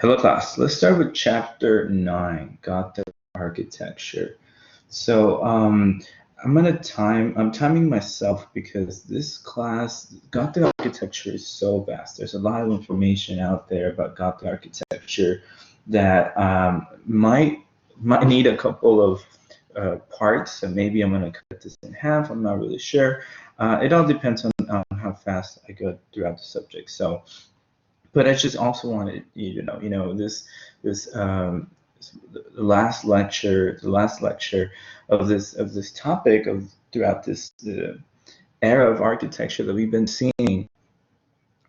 Hello class, let's start with chapter 9, Gothic architecture. So I'm timing myself because this class, Gothic architecture is so vast. There's a lot of information out there about Gothic architecture that might need a couple of parts. So maybe I'm going to cut this in half. I'm not really sure. It all depends on how fast I go throughout the subject. So. But I just also wanted you to know, this the last lecture of this topic of throughout this era of architecture that we've been seeing.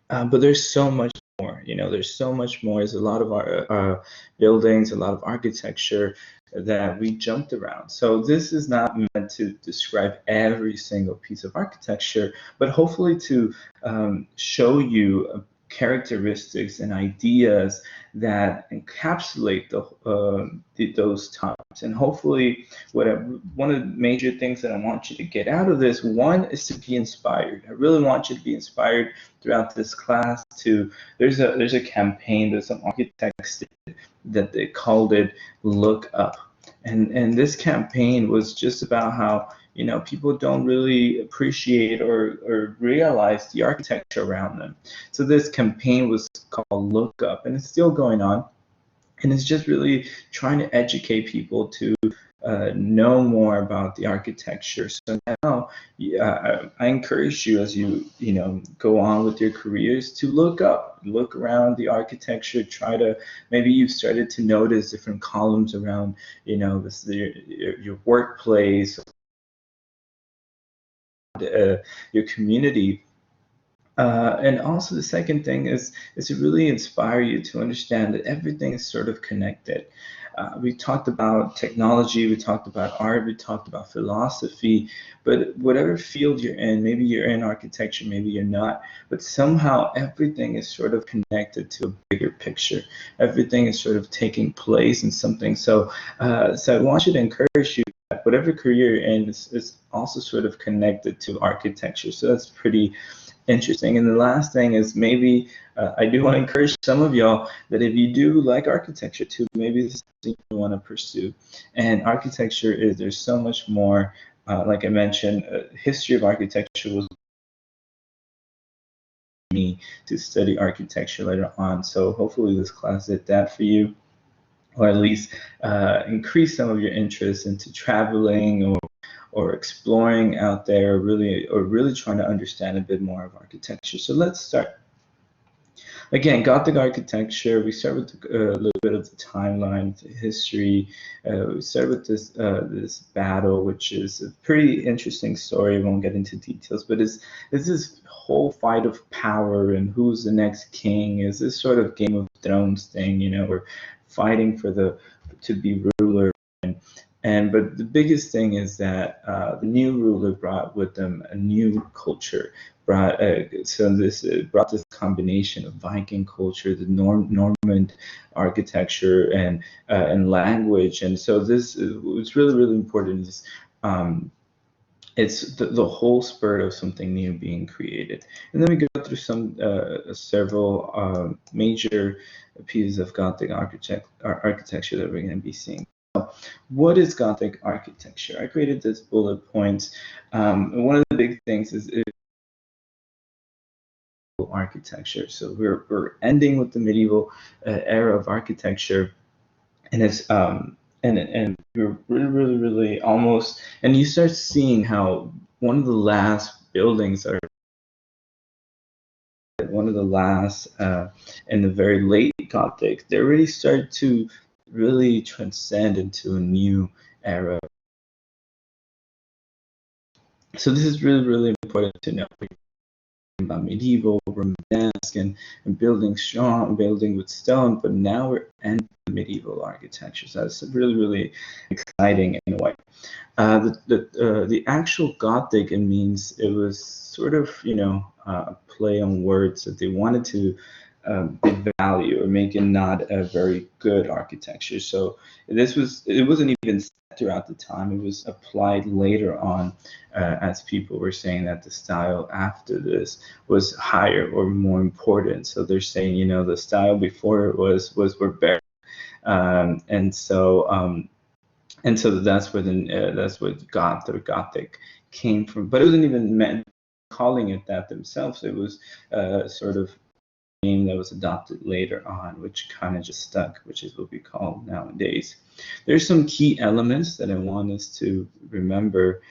But there's so much more. There's so much more. There's a lot of buildings, a lot of architecture that we jumped around. So this is not meant to describe every single piece of architecture, but hopefully to show you characteristics and ideas that encapsulate those topics. And hopefully one of the major things that I want you to get out of this, one, is to be inspired. I really want you to be inspired throughout this class. There's a campaign, there's some architects that they called it Look Up. And this campaign was just about how people don't really appreciate or realize the architecture around them. So this campaign was called Look Up, and it's still going on. And it's just really trying to educate people to know more about the architecture. So now I encourage you, as you go on with your careers, to look around the architecture. Try to, maybe you've started to notice different columns around your workplace, your community. And also the second thing is to really inspire you to understand that everything is sort of connected. We talked about technology, we talked about art, we talked about philosophy, but whatever field you're in, maybe you're in architecture, maybe you're not, but somehow everything is sort of connected to a bigger picture. Everything is sort of taking place in something. So I want you to encourage you that whatever career you're in is also sort of connected to architecture. So that's pretty interesting. And the last thing is, maybe I do want to encourage some of y'all that if you do like architecture too, maybe this is something you want to pursue. And architecture there's so much more. Like I mentioned, history of architecture was me to study architecture later on. So hopefully this class did that for you, or at least increase some of your interest into traveling or exploring out there, really trying to understand a bit more of architecture. So let's start. Again, Gothic architecture, we start with a little bit of the timeline, the history. We start with this battle, which is a pretty interesting story. I won't get into details, but it's this whole fight of power and who's the next king. Is this sort of Game of Thrones thing, we're fighting to be ruler. But the biggest thing is that the new ruler brought with them a new culture. Brought this combination of Viking culture, the Norman architecture, and language. And so this what's really important is it's the whole spurt of something new being created. And then we go through several major pieces of Gothic architecture that we're going to be seeing. What is Gothic architecture? I created this bullet points. One of the big things is architecture. So we're ending with the medieval era of architecture, and it's and we're really almost, and you start seeing how one of the last buildings are one of the last in the very late Gothic. They already start to really transcend into a new era. So this is really important to know about medieval, Romanesque, and building strong, building with stone, but now we're in medieval architecture. So that's really exciting in a way. The actual Gothic, it means it was sort of a play on words that they wanted to devalue or make it not a very good architecture. So it wasn't even set throughout the time. It was applied later on, as people were saying that the style after this was higher or more important. So they're saying, you know, the style before it was barbaric, and so that's where that's where Goth or Gothic came from. But it wasn't even meant calling it that themselves. It was sort of name that was adopted later on, which kind of just stuck, which is what we call nowadays. There's some key elements that I want us to remember,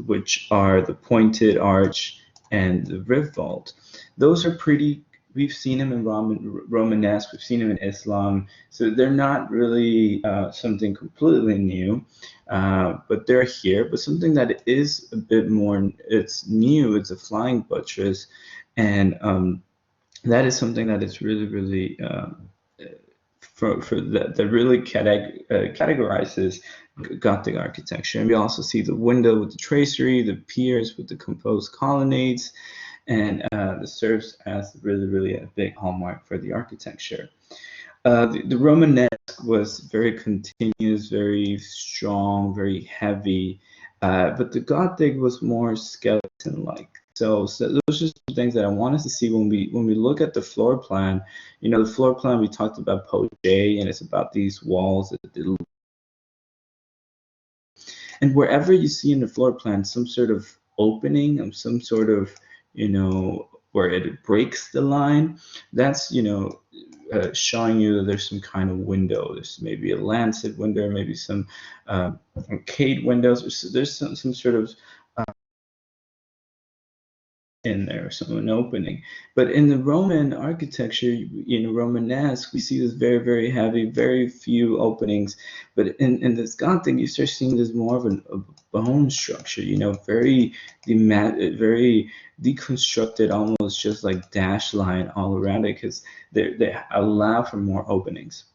which are the pointed arch and the roof vault. Those are pretty. We've seen them in Romanesque. We've seen them in Islam. So they're not really something completely new, but they're here. But something that is a bit more, it's new. It's a flying buttress, and that is something that is really, really for that really categorizes Gothic architecture. And we also see the window with the tracery, the piers with the composed colonnades, and this serves as really, really a big hallmark for the architecture. The Romanesque was very continuous, very strong, very heavy, but the Gothic was more skeleton-like. So those are some things that I want us to see when we look at the floor plan. You know, the floor plan, we talked about poche, and it's about these walls and wherever you see in the floor plan some sort of opening of some sort of, you know, where it breaks the line, that's, you know, showing you that there's some kind of window. There's maybe a lancet window, maybe some arcade windows. There's some sort of in there, so an opening. But in the Roman architecture, in Romanesque, we see this very, very heavy, very few openings. But in this Gothic, you start seeing this more of a bone structure, you know, very deconstructed, almost just like dash line all around it, because they allow for more openings.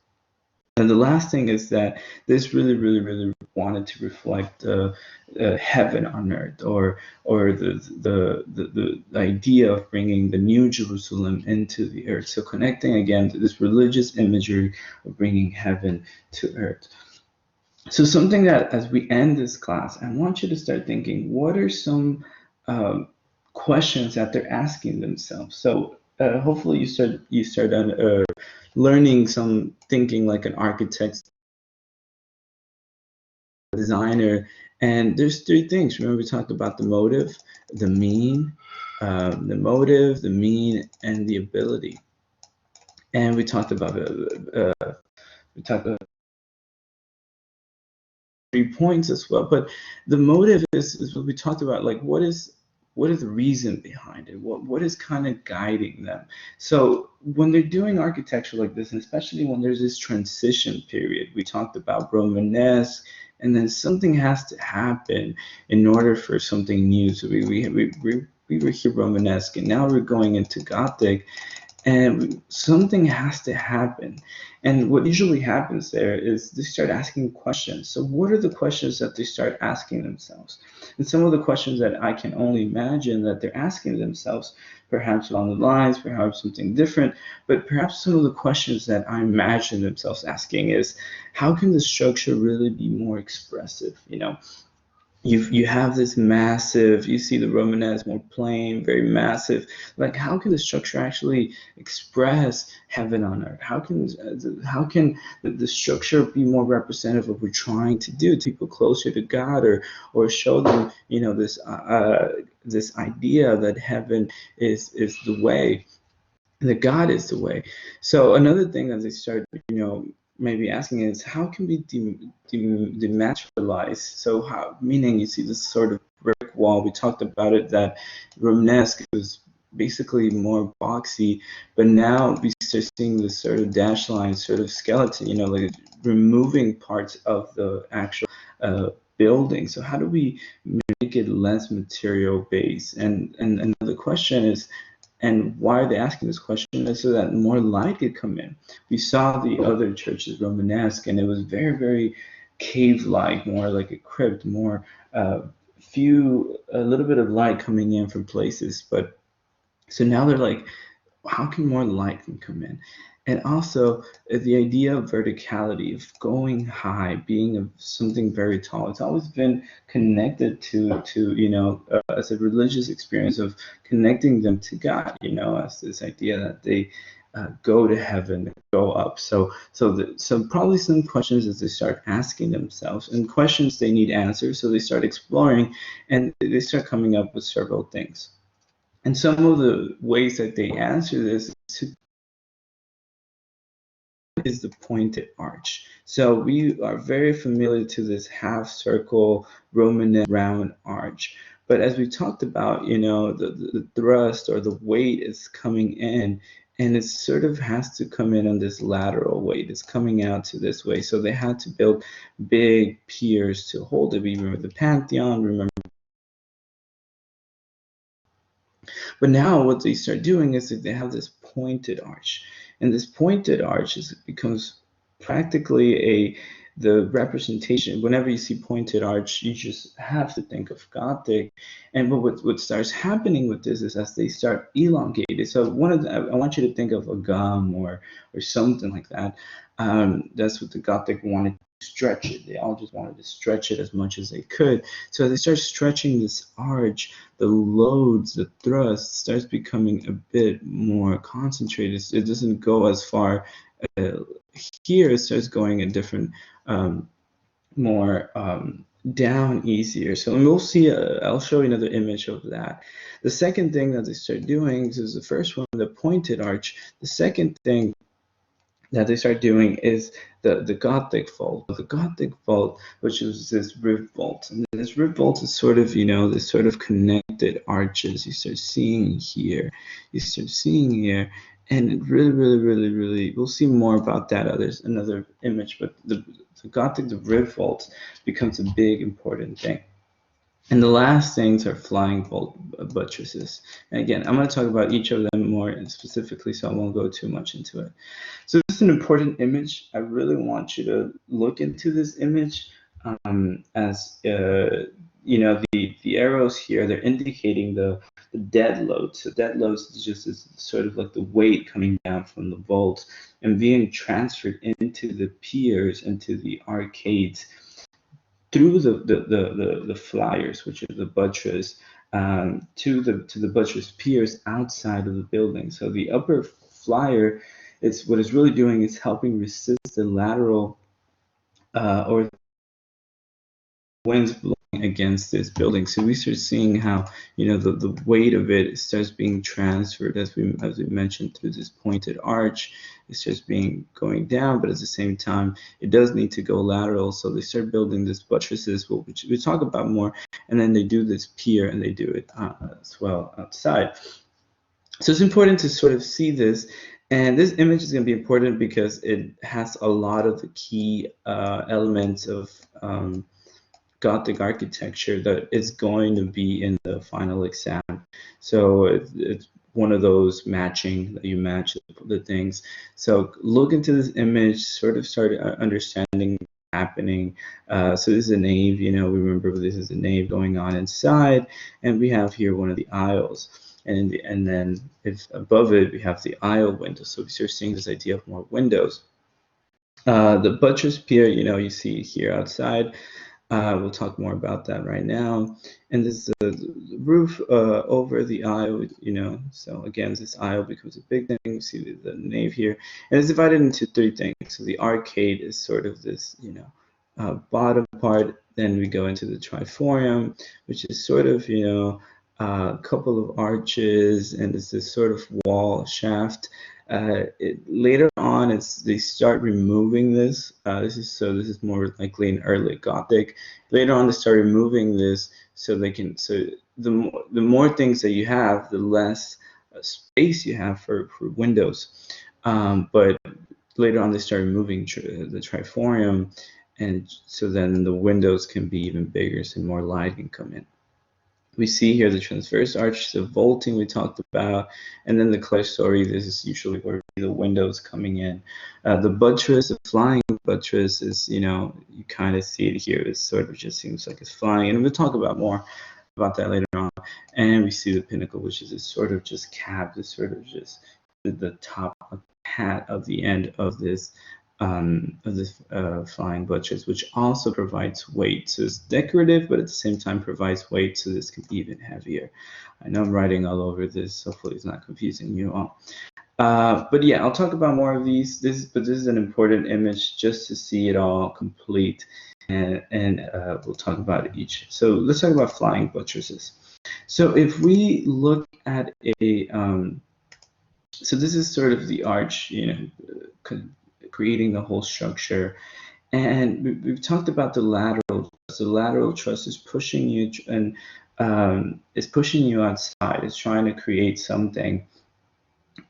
And the last thing is that this really, really, really wanted to reflect heaven on earth, or the idea of bringing the New Jerusalem into the earth. So connecting again to this religious imagery of bringing heaven to earth. So something that, as we end this class, I want you to start thinking, what are some questions that they're asking themselves? So hopefully you start learning some thinking like an architect, designer. And there's three things. Remember, we talked about the motive, the mean, the mean, and the ability. And we talked about 3 points as well. But the motive is what we talked about. Like, what is the reason behind it? What is kind of guiding them? So when they're doing architecture like this, and especially when there's this transition period, we talked about Romanesque, and then something has to happen in order for something new. So we were here Romanesque, and now we're going into Gothic, and something has to happen. And what usually happens there is they start asking questions. So what are the questions that they start asking themselves? And some of the questions that I can only imagine that they're asking themselves, perhaps along the lines, perhaps something different, but perhaps some of the questions that I imagine themselves asking is, how can the structure really be more expressive? You know, you have this massive, you see the Romanesque more plain, very massive. Like, how can the structure actually express heaven on earth? How can the structure be more representative of what we're trying to do, to people closer to God, or show them, you know, this idea that heaven is the way, that God is the way. So another thing that they start, you know, maybe asking is, how can we dematerialize? So how, meaning you see this sort of brick wall, we talked about it, that Romanesque was basically more boxy, but now we start seeing this sort of dash line, sort of skeleton, you know, like removing parts of the actual building. So how do we make it less material based? And another question is, and why are they asking this question? Is so that more light could come in. We saw the other churches, Romanesque, and it was very, very cave-like, more like a crypt, more a little bit of light coming in from places. But so now they're like, how can more light can come in? And also the idea of verticality, of going high, being of something very tall. It's always been connected to as a religious experience of connecting them to God, as this idea that they go to heaven, go up. So probably some questions as they start asking themselves, and questions they need answers. So they start exploring, and they start coming up with several things. And some of the ways that they answer this is the pointed arch. So we are very familiar to this half circle Romanesque round arch. But as we talked about, the thrust or the weight is coming in, and it sort of has to come in on this lateral weight. It's coming out to this way. So they had to build big piers to hold it. We remember the Pantheon, remember. But now what they start doing is that they have this pointed arch, and this pointed arch becomes practically the representation. Whenever you see pointed arch, you just have to think of Gothic. And what starts happening with this is as they start elongated. So I want you to think of a gum or something like that. That's what the Gothic wanted to stretch it. They all just wanted to stretch it as much as they could. So they start stretching this arch, the loads, the thrust starts becoming a bit more concentrated. It doesn't go as far here. It starts going a different, more down easier. So we'll see, I'll show you another image of that. The second thing that they start doing is the first one, the pointed arch. The second thing that they start doing is the Gothic vault. The Gothic vault, which is this roof vault. And this roof vault is sort of, this sort of connected arches you start seeing here. You start seeing here. And it really, we'll see more about that. There's another image, but the Gothic, the roof vault becomes a big important thing. And the last things are flying vault buttresses. And again, I'm going to talk about each of them more specifically, so I won't go too much into it. So this is an important image. I really want you to look into this image as the arrows here, they're indicating the dead load. So dead loads is just sort of like the weight coming down from the vault and being transferred into the piers, into the arcades, through the flyers, which are the buttress, to the buttress piers outside of the building. So the upper flyer, what it's really doing is helping resist the lateral or winds blowing against this building. So we start seeing how the weight of it starts being transferred as we mentioned through this pointed arch. It starts going down, but at the same time it does need to go lateral. So they start building this buttresses, which we talk about more, and then they do this pier and they do it as well outside. So it's important to sort of see this. And this image is going to be important because it has a lot of the key elements of Gothic architecture that is going to be in the final exam. So it's one of those matching that you match the things. So look into this image, sort of start understanding what's happening. So this is a nave, remember this is a nave going on inside, and we have here one of the aisles. And then if above it we have the aisle window. So we start seeing this idea of more windows. The buttress pier, you see here outside. We'll talk more about that right now. And this is the roof over the aisle, so again, this aisle becomes a big thing. You see the nave here, and it's divided into three things. So the arcade is sort of this, bottom part. Then we go into the triforium, which is sort of, a couple of arches, and it's this sort of wall shaft. Later on, they start removing this. This is more likely in early Gothic. Later on, they start removing this so they can. So the more things that you have, the less space you have for windows. But later on, they start removing the triforium, and so then the windows can be even bigger, so more light can come in. We see here the transverse arch, the vaulting we talked about, and then the clerestory. This is usually where the windows coming in. The buttress, the flying buttress is, you kind of see it here. It sort of just seems like it's flying, and we'll talk about more about that later on. And we see the pinnacle, which is this sort of just cap, this sort of just the top hat of the end of this flying buttress, which also provides weight. So it's decorative, but at the same time provides weight, so this can be even heavier. I know I'm writing all over this. Hopefully it's not confusing you all. But yeah, I'll talk about more of these. But this is an important image just to see it all complete, and we'll talk about each. So let's talk about flying buttresses. So if we look at a so this is sort of the arch, creating the whole structure. And we've talked about the lateral truss. The lateral truss is pushing you and is pushing you outside. It's trying to create something.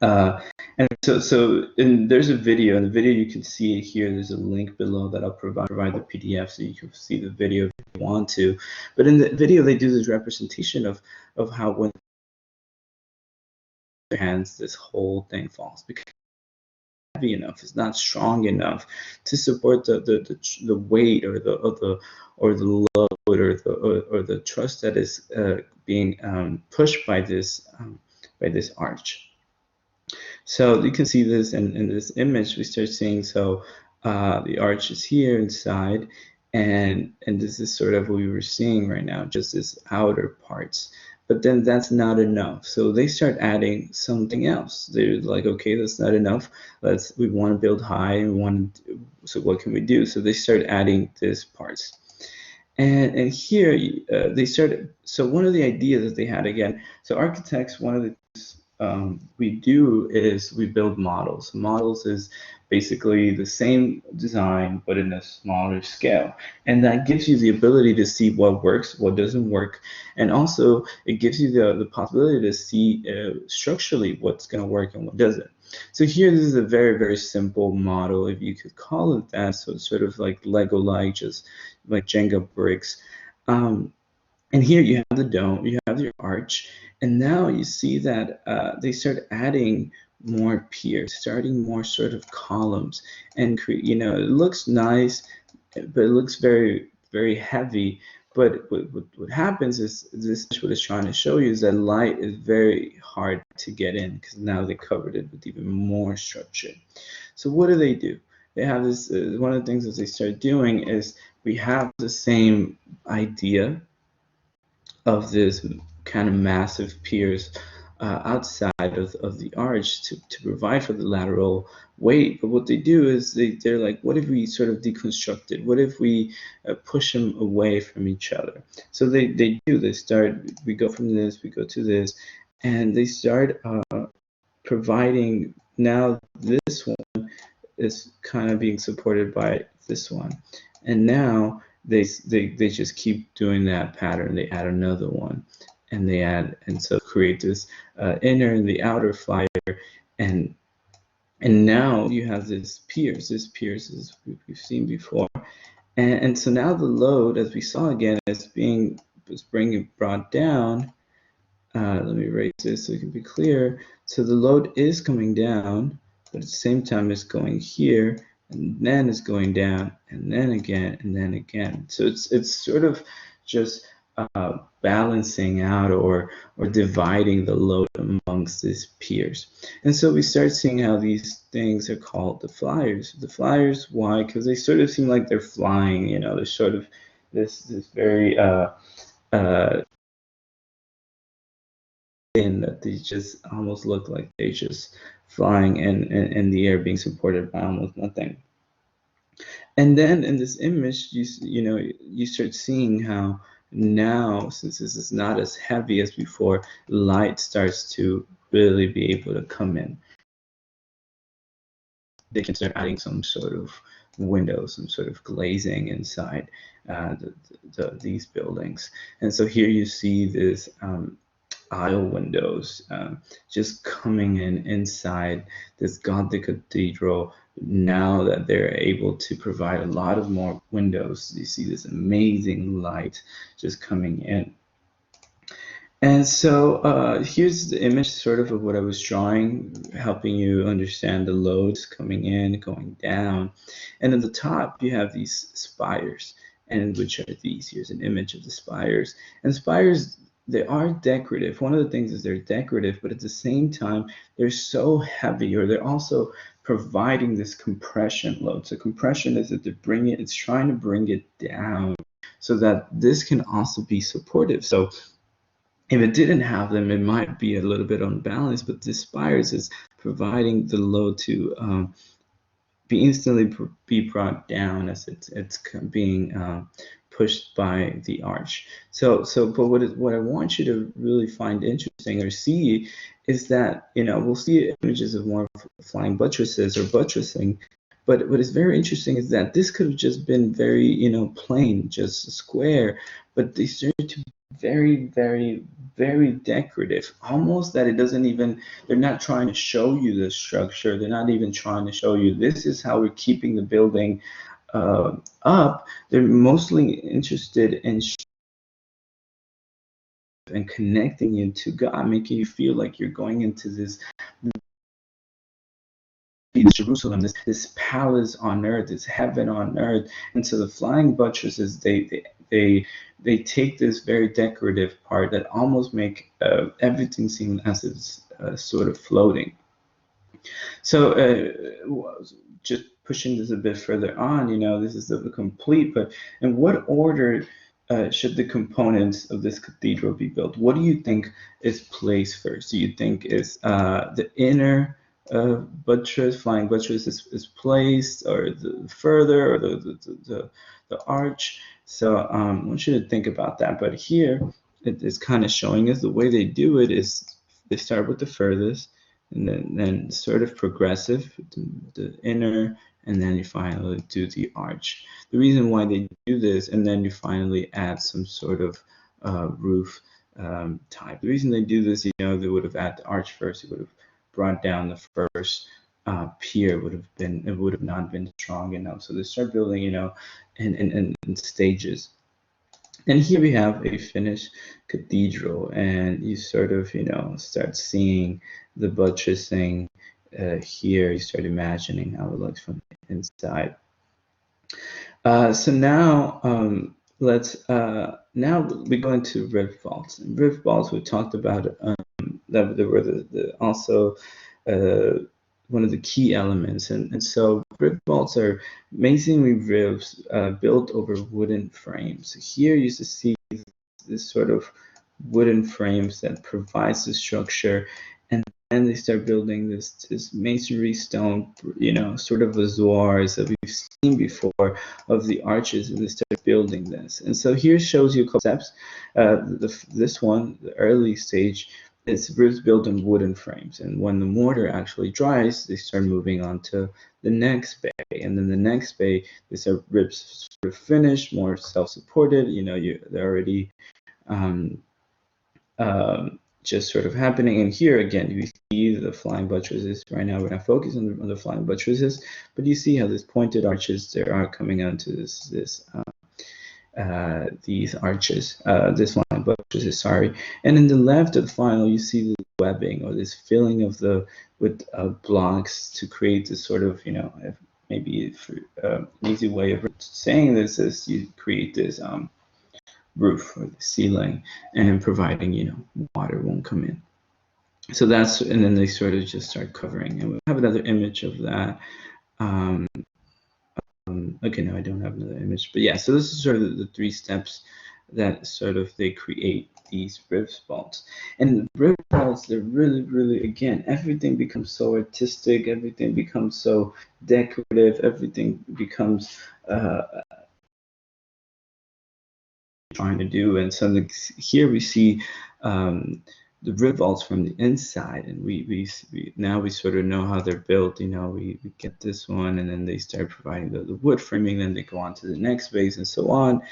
And and there's a video. In the video, you can see it here. There's a link below that I'll provide the PDF so you can see the video if you want to. But in the video, they do this representation of how when their hands, this whole thing falls because it's heavy enough, it's not strong enough to support the weight or the load or the truss that is being pushed by this arch. So you can see this in this image. We start seeing, so the arch is here inside, and this is sort of what we were seeing right now, just this outer parts. But then that's not enough. So they start adding something else. They're like, okay, that's not enough. We want to build high, and so what can we do? So they start adding these parts. And here they started. So one of the ideas that they had, again, so architects, one of the we do is we build models. Models is basically the same design but in a smaller scale, and that gives you the ability to see what works, what doesn't work, and also it gives you the possibility to see structurally what's going to work and what doesn't. So here, this is a very, very simple model, if you could call it that. So it's sort of like Lego-like, just like Jenga bricks. And here you have the dome, you have your arch, and now you see that they start adding more piers, starting more sort of columns, and it looks nice, but it looks very, very heavy. But what happens is what it's trying to show you is that light is very hard to get in because now they covered it with even more structure. So what do? They have this. One of the things that they start doing is we have the same idea of this kind of massive piers outside of the arch to provide for the lateral weight. But what they do is they're like, what if we sort of deconstruct it? What if we push them away from each other? So we go from this, we go to this, and they start providing, now this one is kind of being supported by this one. And now they just keep doing that pattern. They add another one, and so create this inner and the outer flyer, and now you have this piers. This piers is we've seen before, and so now the load, as we saw again, is being brought down. Let me erase this so it can be clear. So the load is coming down, but at the same time it's going here, and then it's going down, and then again, and then again. So it's sort of just balancing out or dividing the load amongst these piers. And so we start seeing how these things are called the flyers. The flyers, why? Because they sort of seem like they're flying. They're sort of this very in that they just almost look like they're just flying in the air, being supported by almost nothing. And then in this image, you start seeing how now, since this is not as heavy as before, light starts to really be able to come in. They can start adding some sort of windows, some sort of glazing inside these buildings. And so here you see this aisle windows just coming inside this Gothic cathedral. Now that they're able to provide a lot of more windows, you see this amazing light just coming in. And so here's the image sort of what I was drawing, helping you understand the loads coming in, going down. And at the top, you have these spires, and which are these. Here's an image of the spires. And spires, they are decorative. One of the things is they're decorative, but at the same time, they're so heavy, or they're also providing this compression load. So compression is that it's trying to bring it down so that this can also be supportive. So if it didn't have them, it might be a little bit unbalanced, but this spires is providing the load to be instantly be brought down as it's being pushed by the arch. But what I want you to really find interesting or see is that, we'll see images of more flying buttresses or buttressing, but what is very interesting is that this could have just been very, plain, just square, but they started to be very, very, very decorative, almost that it doesn't even, they're not trying to show you the structure. They're not even trying to show you this is how we're keeping the building up. They're mostly interested in and connecting you to God, making you feel like you're going into this Jerusalem, this palace on earth, this heaven on earth. And so the flying buttresses, they take this very decorative part that almost make everything seem as it's sort of floating. So just pushing this a bit further on, this is the complete, but in what order should the components of this cathedral be built? What do you think is placed first? Do you think is the inner flying buttress is placed, or the further, or the arch? So I want you to think about that. But here it is kind of showing us the way they do it is they start with the furthest, and then sort of progressive, the inner, and then you finally do the arch. The reason why they do this, and then you finally add some sort of roof type. The reason they do this, they would have added the arch first. It would have brought down the first pier. It would have not been strong enough. So they start building, in stages. And here we have a finished cathedral, and you sort of, start seeing the buttressing here. You start imagining how it looks from the inside. So now now we go into rift vaults. And rift vaults, we talked about that there were also one of the key elements, and so rift vaults are masonry ribs built over wooden frames. Here you see this sort of wooden frames that provides the structure, and then they start building this masonry stone, sort of voussoirs that we've seen before of the arches, and they start building this. And so here shows you a couple steps. This one, the early stage, is ribs built in wooden frames, and when the mortar actually dries, they start moving on to the next bay, and then the next bay, these are ribs sort of finished, more self-supported. They're already just sort of happening. And here again, you see the flying buttresses. Right now, we're not focused on the flying buttresses, but you see how these pointed arches there are coming onto these arches, this flying buttresses, sorry. And in the left of the final, you see the webbing, or this filling of with blocks to create this sort of, maybe an easy way of saying this is you create this roof or the ceiling, and providing, water won't come in. So and then they sort of just start covering. And we have another image of that. Okay, no, I don't have another image, but yeah, so this is sort of the three steps that sort of they create these rift vaults. And rift vaults, they're really, really, again, everything becomes so artistic, everything becomes so decorative, everything becomes trying to do. And so here we see the rift vaults from the inside, and we now we sort of know how they're built. We get this one, and then they start providing the wood framing, then they go on to the next phase and so on.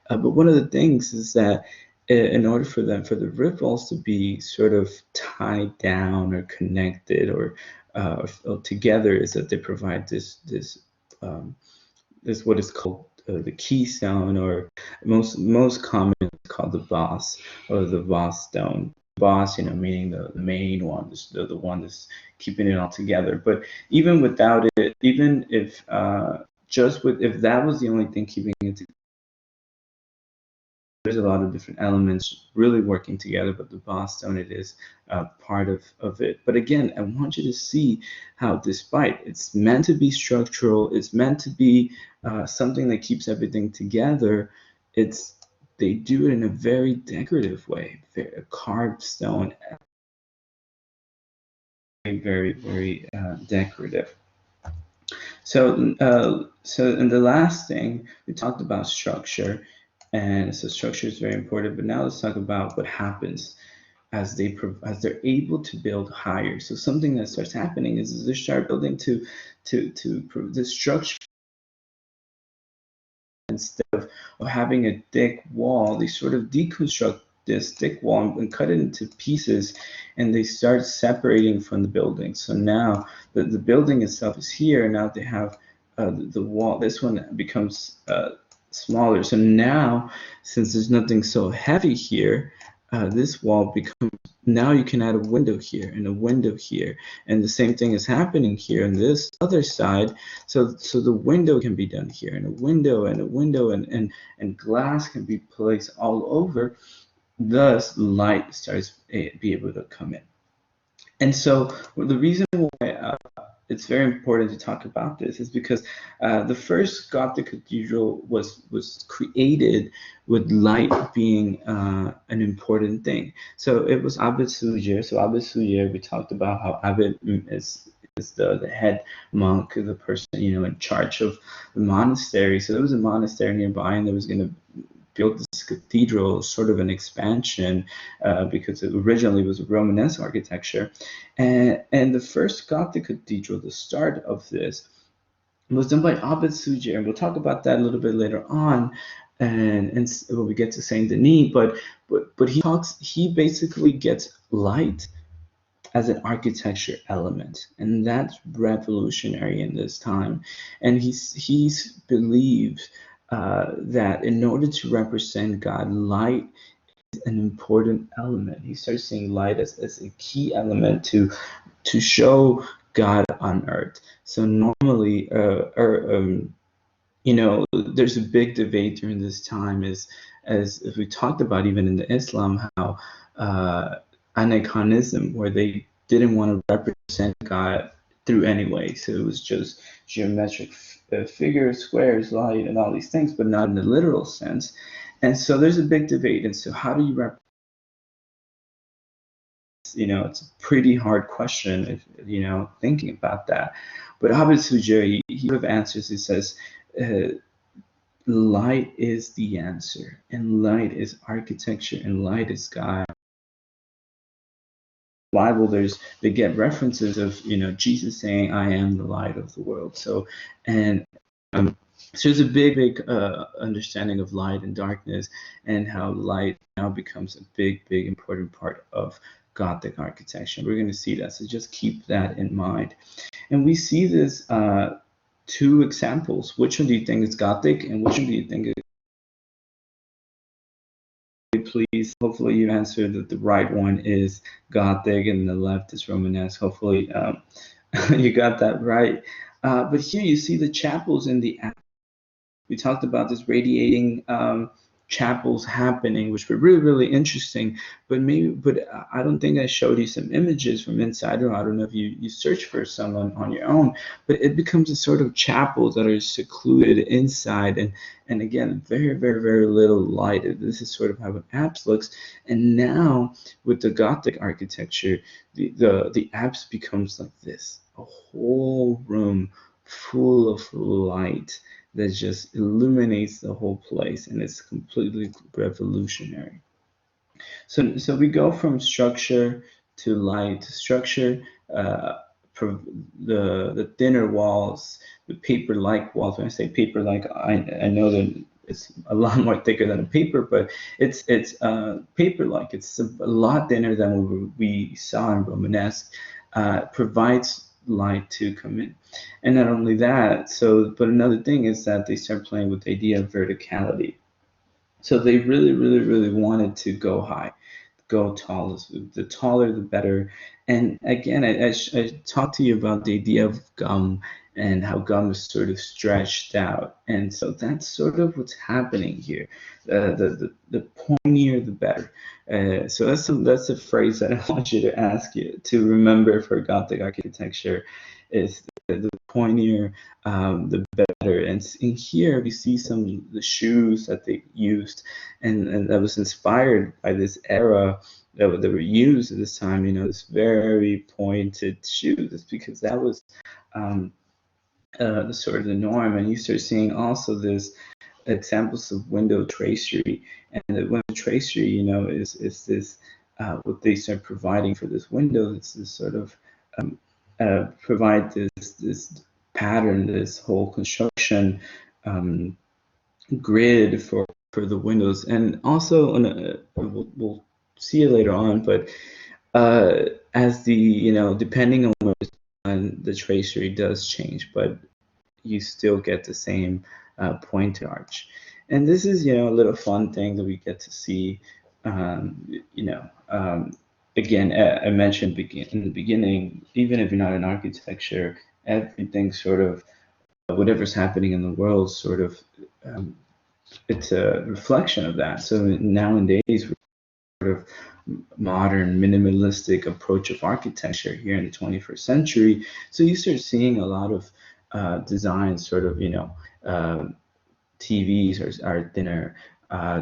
But one of the things is that in order for the rift vaults to be sort of tied down or connected or together, is that they provide this what is called the keystone, or most common called the boss, or the boss stone. Boss, meaning the main one, the one that's keeping it all together. But even without it, even if if that was the only thing keeping it together, there's a lot of different elements really working together, but the boss stone, it is part of it. But again, I want you to see how, despite it's meant to be structural, it's meant to be something that keeps everything together, they do it in a very decorative way, a carved stone, very, very decorative. So, and the last thing, we talked about structure, and so structure is very important. But now let's talk about what happens as they're able to build higher. So something that starts happening is they start building to the structure. Instead of having a thick wall, they sort of deconstruct this thick wall and cut it into pieces, and they start separating from the building. So now the building itself is here, and now they have the wall. This one becomes smaller. So now, since there's nothing so heavy here, this wall becomes, now you can add a window here and a window here, and the same thing is happening here on this other side. So the window can be done here, and a window and a window, and glass can be placed all over. Thus, light starts be able to come in. And so the reason why it's very important to talk about this is because the first Gothic cathedral was created with light being an important thing. So it was Abbot Suger. So Abbot Suger, we talked about how Abbot is the head monk, the person, you know, in charge of the monastery. So there was a monastery nearby, and there was going to built this cathedral, sort of an expansion, because it originally was Romanesque architecture. And the first Gothic cathedral, the start of this, was done by Abbot Suger, and we'll talk about that a little bit later on, and when we get to Saint Denis. But he basically gets light as an architecture element, and that's revolutionary in this time. And he's believes that in order to represent God, light is an important element. He starts seeing light as a key element to show God on earth. So normally, you know, there's a big debate during this time, as we talked about even in the Islam, how aniconism, where they didn't want to represent God through any way. So it was just geometric figures, squares, light, and all these things, but not in the literal sense. And so there's a big debate. And so how do you represent? You know, it's a pretty hard question, if you know, thinking about that. But Abid Sujairi, he sort of answers. He says, light is the answer, and light is architecture, and light is God. Bible, they get references of, you know, Jesus saying, "I am the light of the world." So, and so there's a big understanding of light and darkness, and how light now becomes a big important part of Gothic architecture. We're going to see that, so just keep that in mind. And we see this two examples. Which one do you think is Gothic, and which one do you think is? Please, hopefully you answered that the right one is Gothic and the left is Romanesque. Hopefully you got that right. But here you see the chapels in the app. We talked about this radiating chapels happening, which were really interesting. But I don't think I showed you some images from inside, or I don't know if you search for some on your own. But it becomes a sort of chapels that are secluded inside, and again, very little light. This is sort of how an apse looks. And now with the Gothic architecture, the apse becomes like this, a whole room full of light that just illuminates the whole place, and it's completely revolutionary. So we go from structure to light. Structure, the thinner walls, the paper-like walls. When I say paper-like, I know that it's a lot more thicker than a paper, but it's paper-like. It's a lot thinner than what we saw in Romanesque. Provides light to come in. And not only that, but another thing is that they start playing with the idea of verticality. So they really wanted to go high, go tall. The taller, the better. And again, I talked to you about the idea of and how gum is sort of stretched out. And so that's sort of what's happening here. The pointier, the better. So that's a phrase that I want you to ask you to remember for Gothic architecture, is the pointier, the better. And in here we see some of the shoes that they used, and that was inspired by this era that were used at this time. You know, this very pointed shoes. It's because that was um, the sort of the norm. And you start seeing also this examples of window tracery, and the window tracery, you know, is this what they start providing for this window. It's this sort of provide this pattern, this whole construction um, grid for the windows. And also we'll see it later on, but as the, you know, depending on where it's done, the tracery does change, but you still get the same pointed arch. And this is, you know, a little fun thing that we get to see. You know, again, I mentioned in the beginning, even if you're not in architecture, everything sort of, whatever's happening in the world, sort of, it's a reflection of that. So nowadays, we're sort of modern minimalistic approach of architecture here in the 21st century. So you start seeing a lot of designs, sort of, you know, TVs are thinner,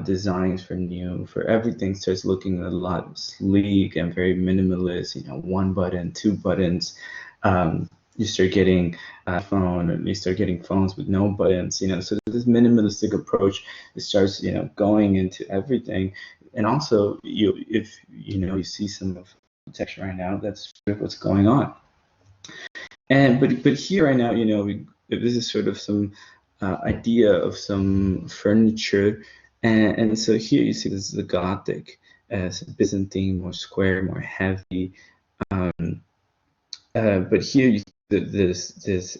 designs for everything starts looking a lot sleek and very minimalist. You know, one button, two buttons. You start getting a phone, and you start getting phones with no buttons. You know, so this minimalistic approach, it starts, you know, going into everything. And also, if you know, you see some of architecture right now, that's sort of what's going on. And but here right now, you know, this is sort of some idea of some furniture, and so here you see this is the Gothic, so Byzantine, more square, more heavy. But here you see this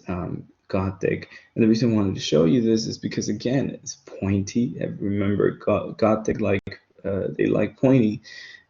Gothic, and the reason I wanted to show you this is because, again, it's pointy. Remember, Gothic they like pointy.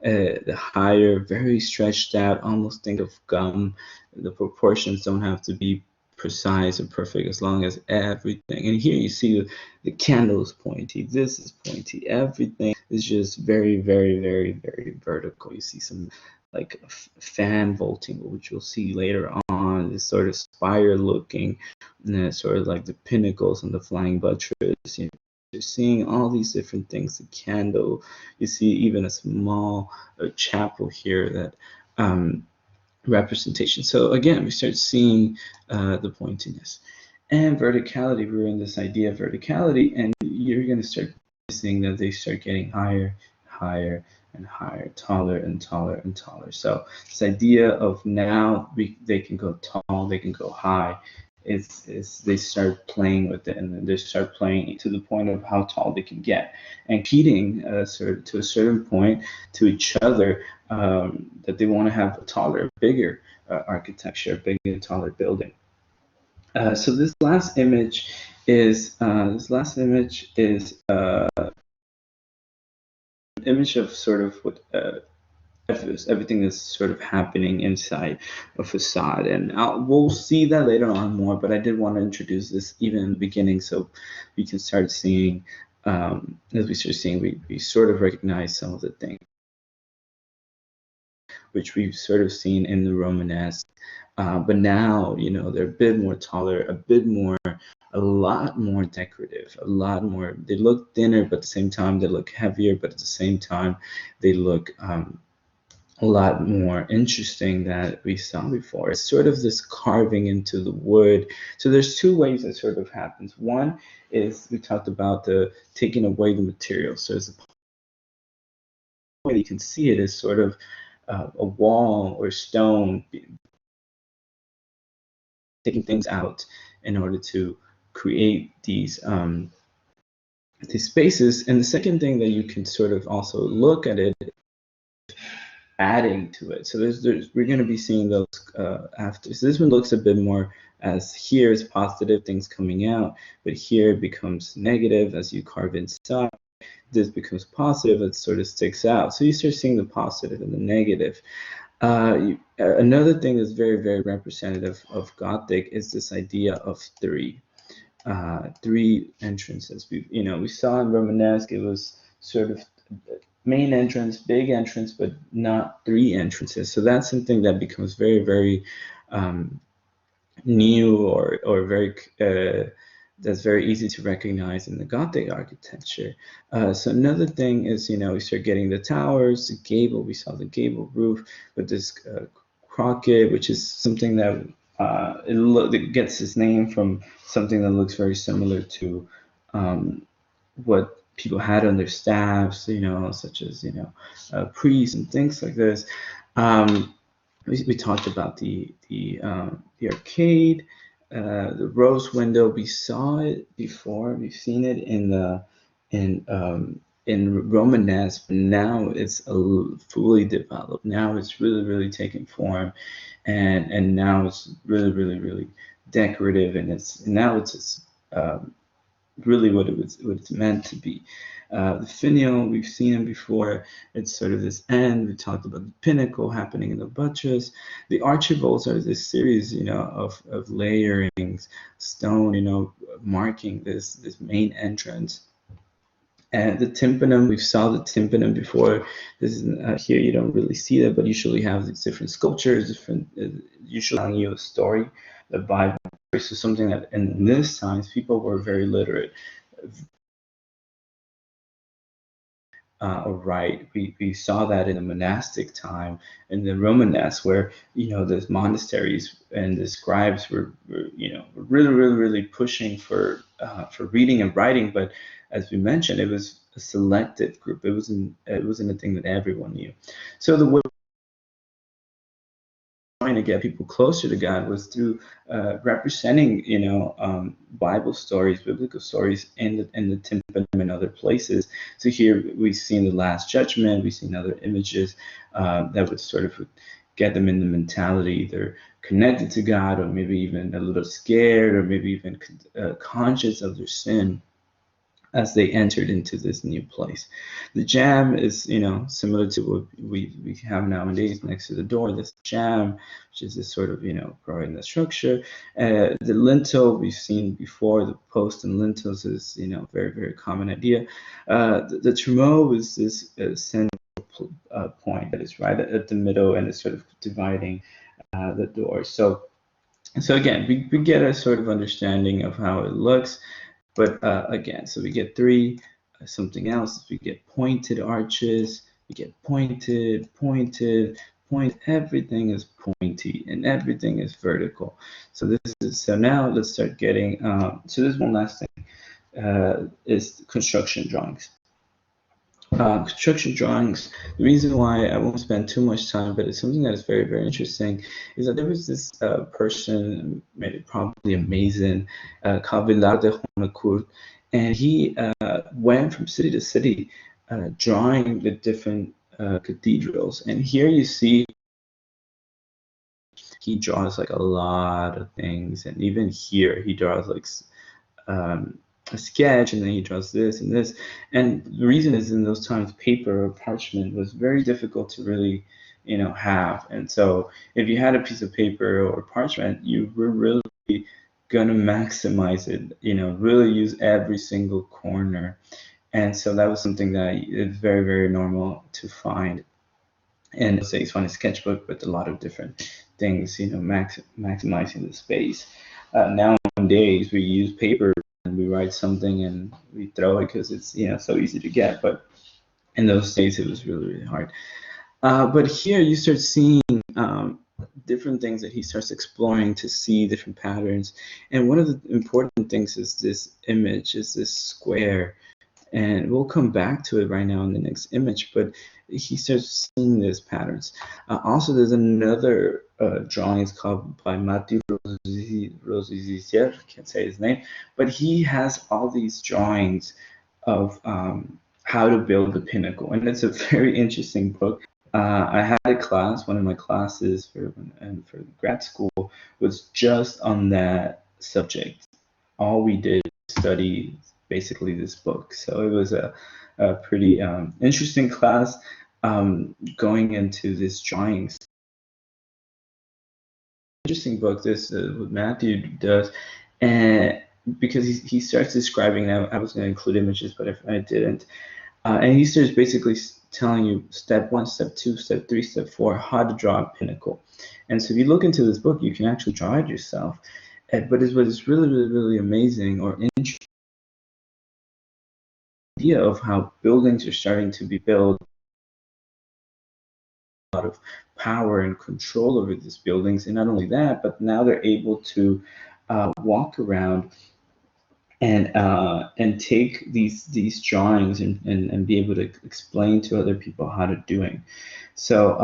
The higher, very stretched out, almost think of gum. The proportions don't have to be precise or perfect as long as everything. And here you see the candle is pointy. This is pointy. Everything is just very, very, very, very vertical. You see some like fan vaulting, which you'll see later on. This sort of spire looking, and then sort of like the pinnacles and the flying buttress. You know, you're seeing all these different things. The candle, you see even a small chapel here that representation. So again, we start seeing the pointiness and verticality. We're in this idea of verticality, and you're going to start seeing that they start getting higher, higher, and higher, taller and taller and taller. So this idea of now they can go tall, they can go high, is they start playing with it, and then they start playing to the point of how tall they can get, and competing to a certain point to each other, that they want to have a taller, bigger architecture, bigger, taller building. So this last image is image of sort of what everything that's sort of happening inside a facade, and we'll see that later on more, but I did want to introduce this even in the beginning so we can start seeing, as we start seeing, we sort of recognize some of the things which we've sort of seen in the Romanesque, but now, you know, they're a bit more taller, a lot more decorative, a lot more, they look thinner, but at the same time they look heavier, but at the same time they look a lot more interesting than we saw before. It's sort of this carving into the wood. So there's two ways that sort of happens. One is we talked about the taking away the material. So there's a way you can see it is sort of a wall or stone, taking things out in order to create these spaces. And the second thing that you can sort of also look at it, adding to it. So we're going to be seeing those after. So this one looks a bit more as here is positive things coming out, but here it becomes negative as you carve inside. This becomes positive, it sort of sticks out. So you start seeing the positive and the negative. Another thing that's very, very representative of Gothic is this idea of three entrances. We saw in Romanesque, it was sort of main entrance, big entrance, but not three entrances. So that's something that becomes very, very new, or very that's very easy to recognize in the Gothic architecture. So another thing is, we start getting the towers, the gable. We saw the gable roof with this crocket, which is something that it gets its name from something that looks very similar to what people had on their staffs, such as priests and things like this. We talked about the arcade, the rose window. We saw it before. We've seen it in Romanesque, but now it's fully developed. Now it's really, really taking form, and now it's really, really, really decorative, and it's really what it's meant to be. The finial, we've seen it before. It's sort of this end. We talked about the pinnacle happening in the buttress. The archivolts are this series, of layerings, stone, marking this main entrance. And the tympanum, we saw the tympanum before. This is here, you don't really see that, but usually have these different sculptures, usually telling you a story, the Bible. So something that in this times people were very literate. Right, we saw that in the monastic time, in the Romanesque, where the monasteries and the scribes were really, really, really pushing for reading and writing. But as we mentioned, it was a selective group. It wasn't a thing that everyone knew. So the way trying to get people closer to God was through representing, Bible stories, biblical stories in the tympanum and other places. So here we've seen the Last Judgment, we've seen other images that would sort of get them in the mentality, either connected to God, or maybe even a little scared, or maybe even conscious of their sin as they entered into this new place. The jamb is, similar to what we have nowadays next to the door. This jamb, which is this sort of, growing in the structure. The lintel we've seen before. The post and lintels is, very, very common idea. The tremeau is this central point that is right at the middle, and it's sort of dividing the door. So again, we get a sort of understanding of how it looks. But again, so we get three, something else. We get pointed arches. We get pointed. Everything is pointy and everything is vertical. So now let's start getting. So this one last thing is construction drawings. Construction drawings. The reason why I won't spend too much time, but it's something that is very, very interesting, is that there was this person, maybe probably amazing, called Villard de Honnecourt, and he went from city to city drawing the different cathedrals. And here you see he draws like a lot of things, and even here he draws like a sketch, and then he draws this and this. And the reason is, in those times, paper or parchment was very difficult to really have. And so if you had a piece of paper or parchment, you were really gonna maximize it, really use every single corner. And so that was something that is very, very normal to find. And say it's find a sketchbook with a lot of different things, maximizing the space. Nowadays we use paper and we write something and we throw it because it's so easy to get. But in those days it was really, really hard. But here you start seeing different things that he starts exploring to see different patterns. And one of the important things is this image, is this square. And we'll come back to it right now in the next image, but he starts seeing these patterns. Also, there's another drawing. It's called by Mathieu Rosizier. I can't say his name, but he has all these drawings of how to build the pinnacle, and it's a very interesting book. I had a class. One of my classes for grad school was just on that subject. All we did was study basically this book. So it was a pretty interesting class, going into this drawings. interesting book, this what Matthew does, and because he starts describing, and I was going to include images, but if I didn't, and he starts basically telling you step 1, step 2, step 3, step 4, how to draw a pinnacle. And so if you look into this book, you can actually draw it yourself. But what is really, really, really amazing or interesting idea of how buildings are starting to be built, a lot of power and control over these buildings. And not only that, but now they're able to walk around and take these drawings and be able to explain to other people how to doing. So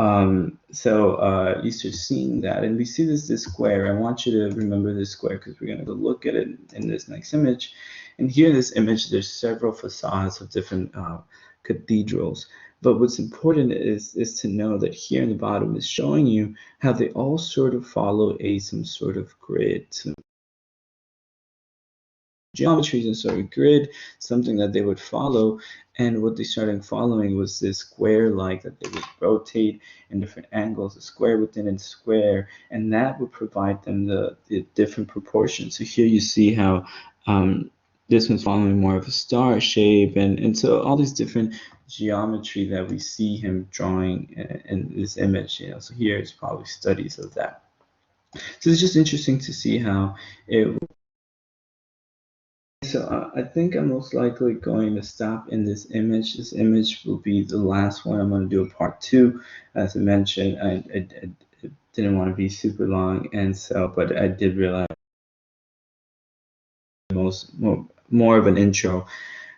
you start seeing that, and we see this square. I want you to remember this square because we're going to look at it in this next image. And here in this image, there's several facades of different cathedrals. But what's important is to know that here in the bottom is showing you how they all sort of follow some sort of grid, some geometries and sort of grid, something that they would follow. And what they started following was this square like that they would rotate in different angles, a square within a square, and that would provide them the different proportions. So here you see how this one's following more of a star shape, and so all these different geometry that we see him drawing in this image, you know. So here is probably studies of that. So it's just interesting to see how it. So I think I'm most likely going to stop in this image. This image will be the last one. I'm going to do a part 2. As I mentioned, I didn't want to be super long, and so, but I did realize more of an intro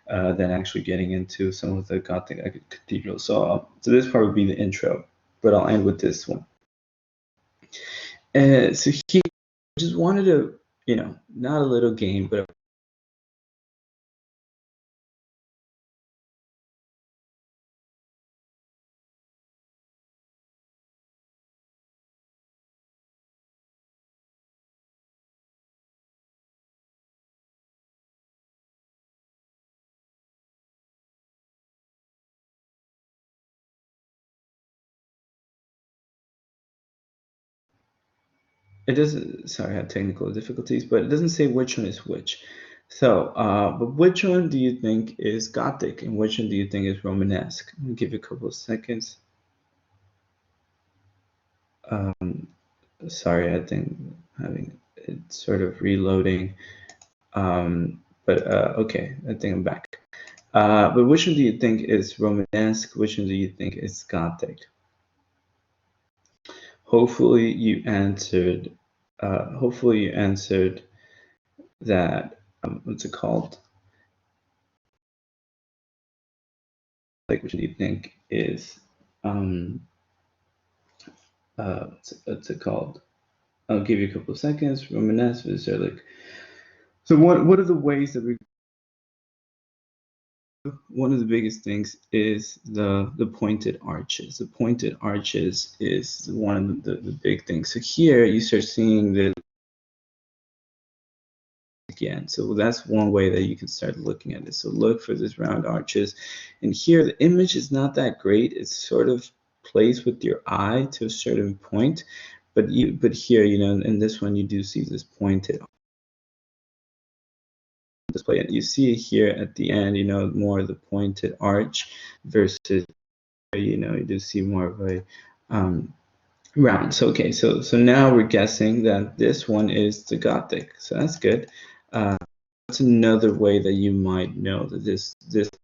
than actually getting into some of the Gothic cathedrals. So this part would be the intro, but I'll end with this one. So here, I just wanted to, you know, not a little game, but it doesn't, sorry, I had technical difficulties, but it doesn't say which one is which. So, but which one do you think is Gothic and which one do you think is Romanesque? Let me give you a couple of seconds. Sorry, I think having it sort of reloading. But okay, I think I'm back. But which one do you think is Romanesque? Which one do you think is Gothic? Hopefully you answered. Hopefully you answered that. What's it called? Like, which do you think is? What's it called? I'll give you a couple of seconds. Romanesque is there like. So what are the ways that we? One of the biggest things is the pointed arches. The pointed arches is one of the big things. So here you start seeing the again. So that's one way that you can start looking at it. So look for this round arches. And here the image is not that great. It's sort of placed with your eye to a certain point. But here, you know, in this one you do see this pointed display. And you see it here at the end, you know, more of the pointed arch versus, you know, you do see more of a round. So okay, so now we're guessing that this one is the Gothic. So that's good. That's another way that you might know that this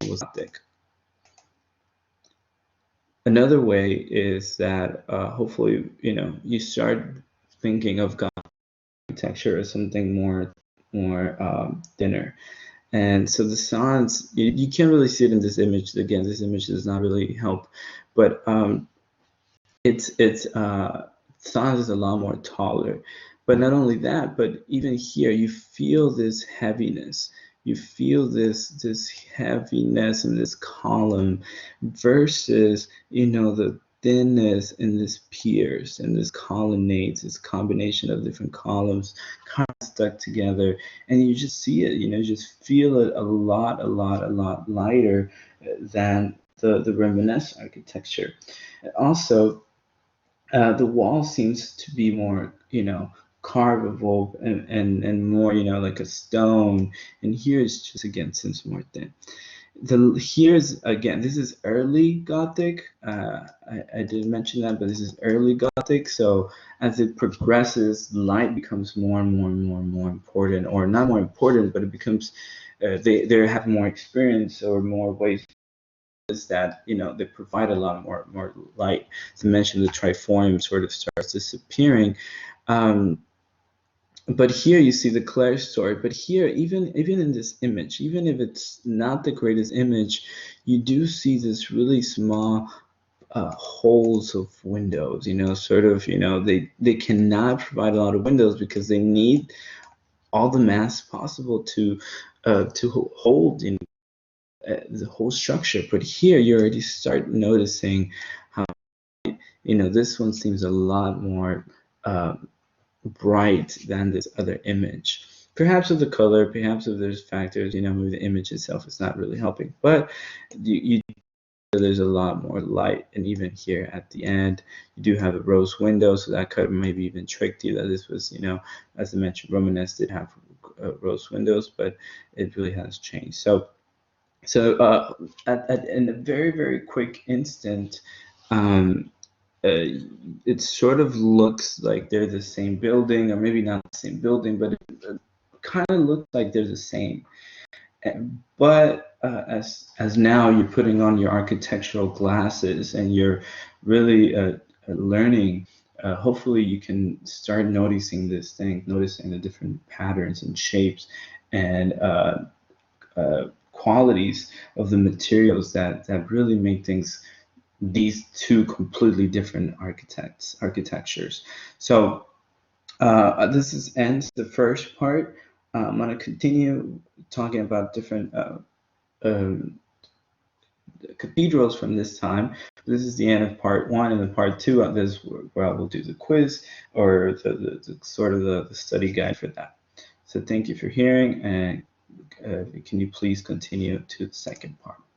was Gothic. Another way is that hopefully, you know, you start thinking of Gothic architecture as something more thinner. And so the sans, you can't really see it in this image. Again, this image does not really help, but it's sans is a lot more taller. But not only that, but even here you feel this heaviness. You feel this heaviness in this column versus, you know, the thinness in this piers and this colonnades, this combination of different columns kind of stuck together, and you just see it, you know, you just feel it a lot lighter than the Romanesque architecture. Also, The wall seems to be more, carvable and more, like a stone. And here it's just again seems more thin. Here's again, this is early Gothic. I didn't mention that, but this is early Gothic. So as it progresses, light becomes more and more and more and more important, or not more important, but it becomes they have more experience or more ways is that they provide a lot more light. To mention the triforium sort of starts disappearing. Um, but here you see the Claire story. But here, even in this image, even if it's not the greatest image, you do see this really small holes of windows. Sort of. They cannot provide a lot of windows because they need all the mass possible to hold the whole structure. But here you already start noticing how this one seems a lot more bright than this other image. Perhaps of the color, perhaps if there's factors, maybe the image itself is not really helping. But you there's a lot more light, and even here at the end, you do have a rose window, so that could maybe even tricked you that this was, as I mentioned, Romanesque did have rose windows, but it really has changed. So in a very, very quick instant, um, it sort of looks like they're the same building, or maybe not the same building, but it kind of looks like they're the same. But as now you're putting on your architectural glasses and you're really learning, hopefully you can start noticing this thing, noticing the different patterns and shapes and qualities of the materials that really make these two completely different architectures. So ends the first part. I'm going to continue talking about different um, cathedrals from this time. This is the end of part one, and then part two of this where I will do the quiz or the sort of the study guide for that. So thank you for hearing, and can you please continue to the second part?